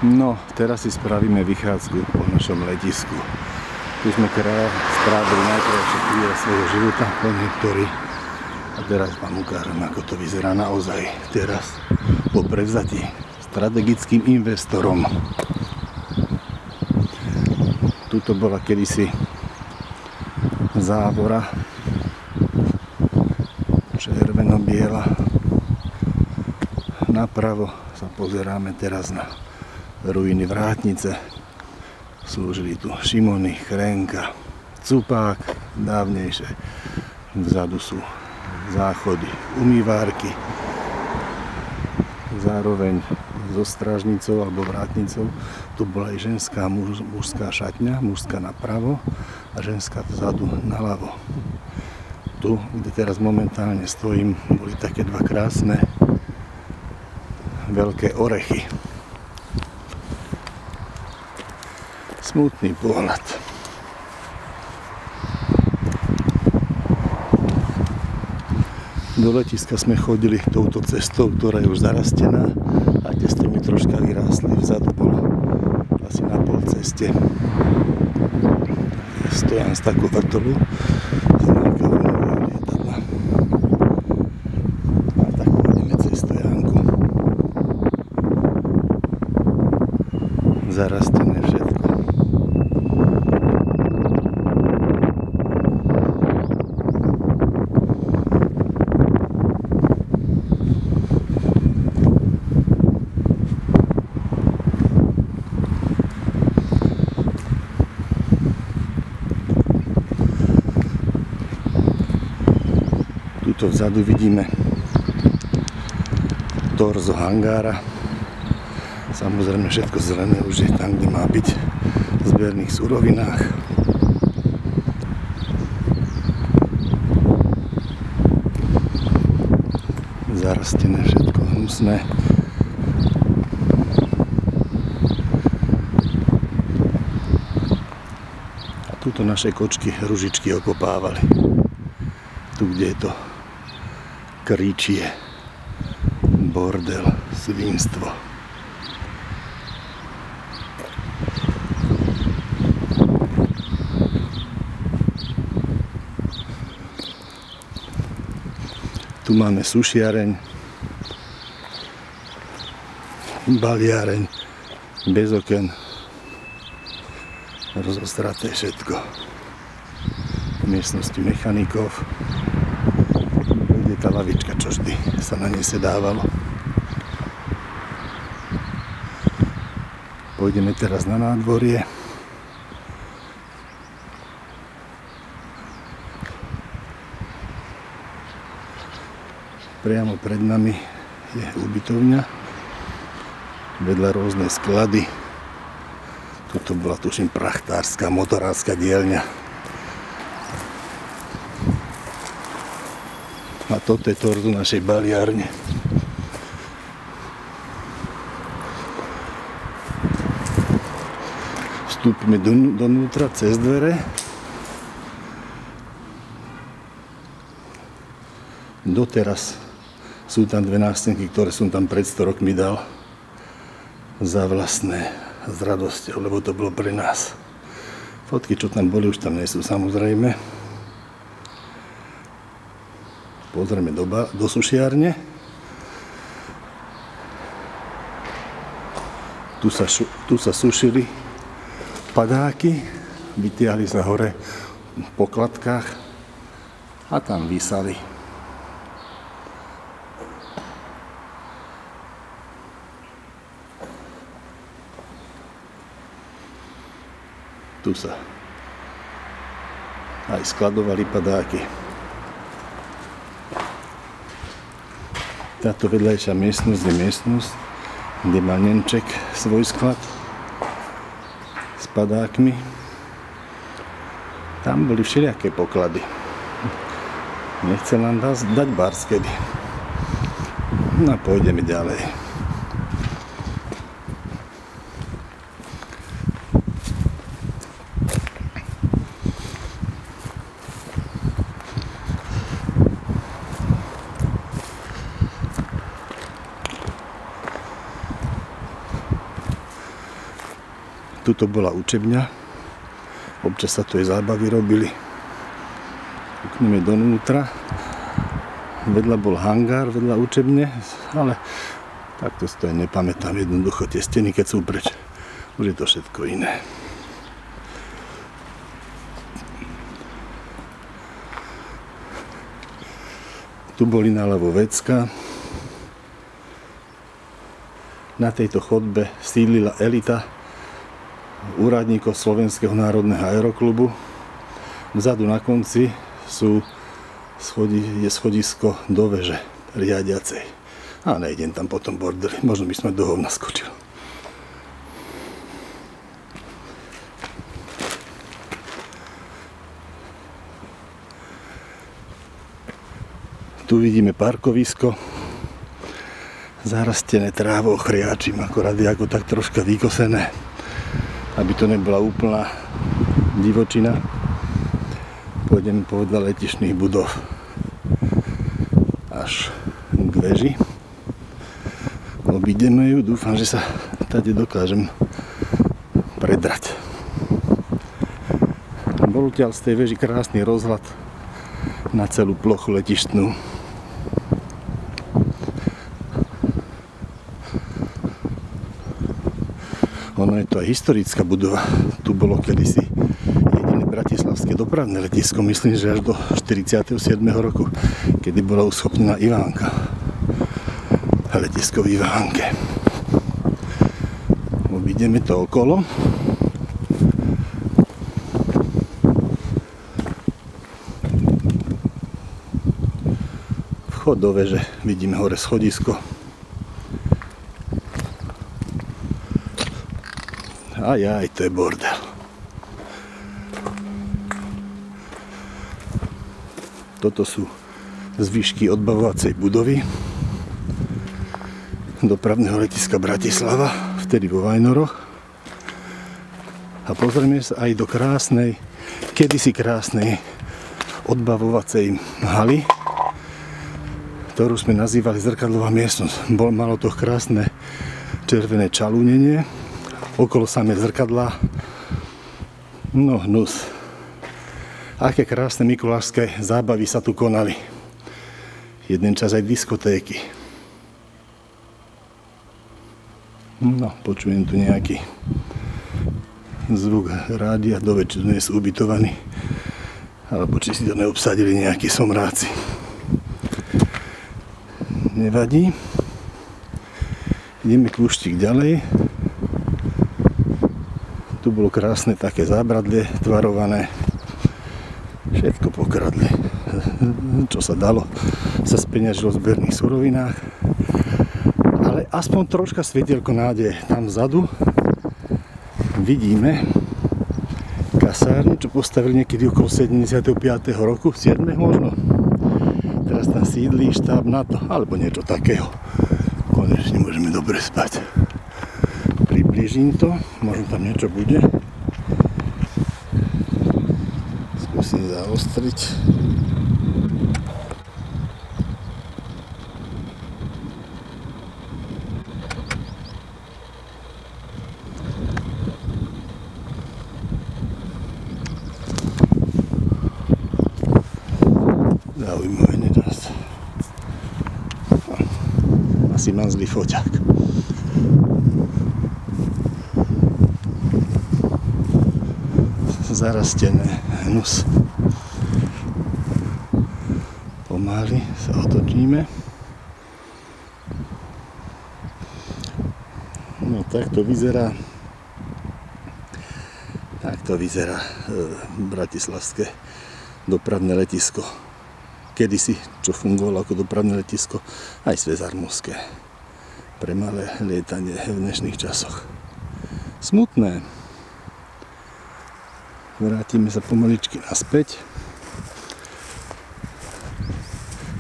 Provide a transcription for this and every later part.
No, teraz si spravíme vychádzku po našom letisku. Tu sme strávili najkrajšie chvíle svojho života po niektorí. A teraz vám ukážem, ako to vyzerá naozaj teraz po prevzatí strategickým investorom. Tuto bola kedysi závora červeno-biela. Napravo sa pozeráme teraz na ruiny vrátnice. Slúžili tu Šimony, Chrenka, Cupák dávnejšie. Vzadu sú záchody, umývárky. Zároveň so strážnicou alebo vrátnicou tu bola aj ženská mužská šatňa, mužská napravo a ženská vzadu naľavo. Tu, kde teraz momentálne stojím, boli také dva krásne veľké orechy. Smutný pohľad. Do letiska sme chodili touto cestou, ktorá je už zarastená a tie stromy troška vyrástli. Vzadu bolo asi na pol ceste. Stojan z takú vrtolu z nejakého lietadla. A tak pôjdeme cez stojánku. Zarastené všetko. Tuto vzadu vidíme torzo hangára. Samozrejme všetko zelené už je tam, kde má byť v zberných surovinách. Zarastené všetko, hnusné. A tuto naše kočky ružičky okopávali. Tu, kde je to kričie, bordel, svinstvo. Tu máme sušiareň, baliareň, bez oken, rozostraté všetko. V miestnosti mechanikov. Tá lavička, čo vždy sa na nej sedávalo. Pôjdeme teraz na nádvorie. Priamo pred nami je ubytovňa. Vedľa rôzne sklady. Tuto bola, tuším, prachtárska, motorárska dielňa. A toto je torzo našej baliárne. Vstúpime donútra cez dvere. Doteraz sú tam dve nástenky, ktoré som tam pred 100 rokmi dal za vlastné s radosťou, lebo to bolo pre nás. Fotky, čo tam boli, už tam nie sú, samozrejme. Pozrieme do sušiarne. Tu sa sušili padáky, vytiahli sa hore v pokladkách a tam visali. Tu sa aj skladovali padáky. Táto vedľajšia miestnosť je miestnosť, kde má Nemček svoj sklad s padákmi. Tam boli všelijaké poklady. Nechcel nám dať barskedy. No a pôjdeme ďalej. Tuto bola učebňa. Občas sa tu aj zábavy robili. Kúkneme donútra. Vedľa bol hangár, vedľa učebne, ale takto si to aj nepamätám. Jednoducho tie steny, keď sú preč, už je to všetko iné. Tu boli naľavo vecka. Na tejto chodbe sídlila elita úradníkov Slovenského národného aeroklubu. Vzadu na konci je schodisko do veže riadiacej. A nejdem tam potom bordeli, možno by sme do hovna skočil. Tu vidíme parkovisko, zarastené trávou, chriačím, akorát je ako tak troška vykosené, aby to nebola úplná divočina. Pôjdeme povedľa letišných budov až k veži. Obídeme ju, dúfam, že sa tady dokážem predrať. Bol odtiaľ z tej veži krásny rozhľad na celú plochu letištnú. Ono je to aj historická budova. Tu bolo kedysi jediné bratislavské dopravné letisko, myslím, že až do 47. roku, kedy bola uschopnená Ivánka. Letisko v Ivánke. Obídeme to okolo. Vchod do veže, vidíme hore schodisko. Ajaj, to je bordel. Toto sú zvyšky odbavovacej budovy dopravného letiska Bratislava, vtedy vo Vajnoroch. A pozrieme sa aj do krásnej, kedysi krásnej odbavovacej haly, ktorú sme nazývali zrkadlová miestnosť. Malo to krásne červené čalúnenie, okolo samé zrkadlá. No hnus. Aké krásne mikulášske zábavy sa tu konali. Jeden čas aj diskotéky. No, počujem tu nejaký zvuk rádia, dove, či tu nie sú ubytovaní, alebo či si to neobsadili nejakí somráci. Nevadí. Ideme kľúštik ďalej. Tu bolo krásne také zábradlie tvarované. Všetko pokradli. Čo sa dalo, sa speňažilo v zberných surovinách. Ale aspoň troška svetielko nádeje. Tam vzadu vidíme kasárne, čo postavili niekedy okolo 75. roku, 7. možno. Teraz tam sídlí štáb NATO, alebo niečo takého. Konečne môžeme dobre spať. Priblížim to, možno tam niečo bude. Skúsim zaostriť. Zaujímavé nedosť. Asi mám zlý foťák. Zarastené, hnus. Pomaly sa otočíme. No takto vyzerá bratislavské dopravné letisko. Kedysi, čo fungovalo ako dopravné letisko, aj sväzarmovské. Pre malé lietanie v dnešných časoch. Smutné. Vrátime sa pomaličky naspäť.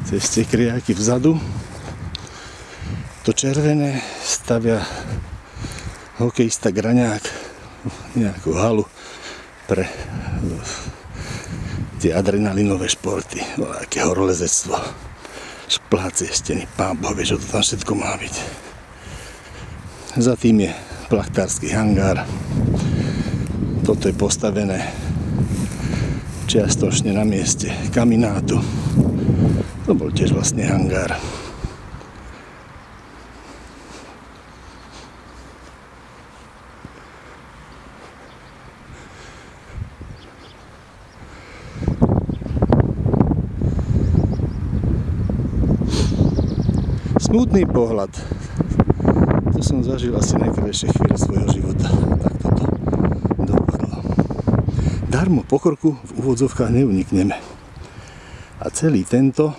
Cez tie kriáky vzadu. To červené stavia hokejista Graňák nejakú halu pre tie adrenalinové športy, aké horolezectvo, šplácie steny, pán Boh vie, čo to tam všetko má byť. Za tým je plachtársky hangár, Toto je postavené čiastočne na mieste kaminátu. To bol tiež vlastne hangár. Smutný pohľad. To som zažil asi najkrajšie chvíle svojho života. Tak toto dopadlo. Darmo pokorku v úvodzovkách neunikneme. A celý tento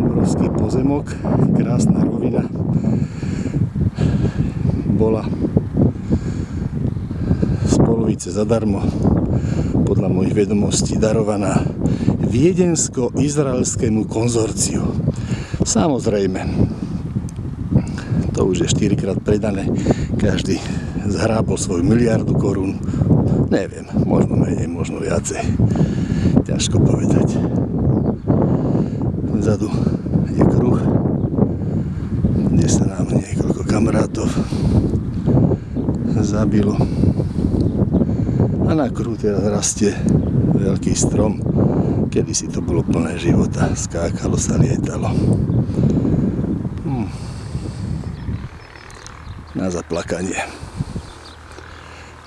obrovský pozemok, krásna rovina, bola z polovice zadarmo, podľa mojich vedomostí, darovaná viedensko-izraelskému konzorciu. Samozrejme, to už je 4-krát predané, každý zhrábol svoju miliardu korún, neviem, možno menej, možno viacej, ťažko povedať. Vzadu je kruh, kde sa nám niekoľko kamarátov zabilo a na kruhu teraz rastie veľký strom. Kedysi to bolo plné života, skákalo sa, lietalo. Na zaplakanie.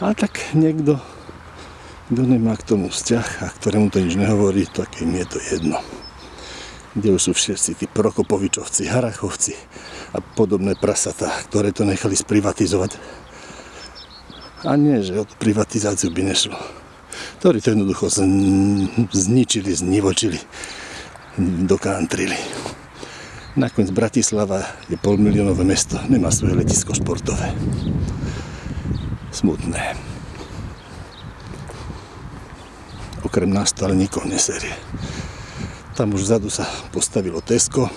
Ale tak niekto, kto nemá k tomu vzťah a ktorému to nič nehovorí, tak im je to jedno. Kde už sú všetci tí Prokopovičovci, Harachovci a podobné prasatá, ktoré to nechali sprivatizovať. A nie, že o privatizáciu by nešlo. Ktorí to jednoducho zničili, znivočili, dokantrili. Nakoniec Bratislava je 500-miliónové mesto, nemá svoje letisko športové. Smutné. Okrem nás to ale nikoho neserie. Tam už vzadu sa postavilo Tesco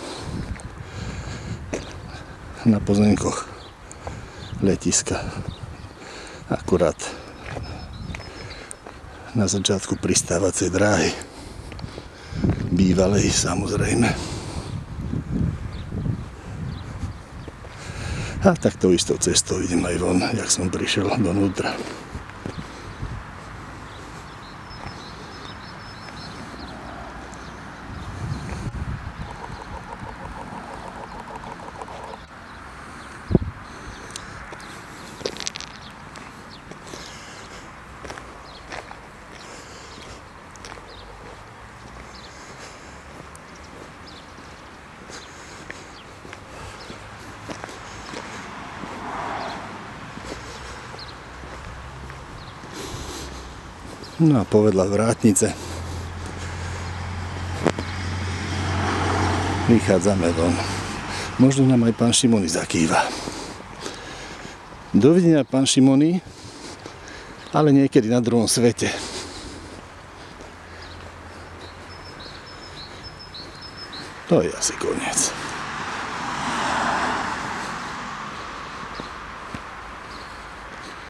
na pozemkoch letiska. Akurát na začiatku pristávacej dráhy. Bývalej, samozrejme. A takto istou cestou idem aj von, jak som prišiel donútra. No a povedla vrátnice. Vychádzame von. Možno nám aj pán Šimony zakýva. Dovidenia, pán Šimony, ale niekedy na druhom svete. To je asi koniec.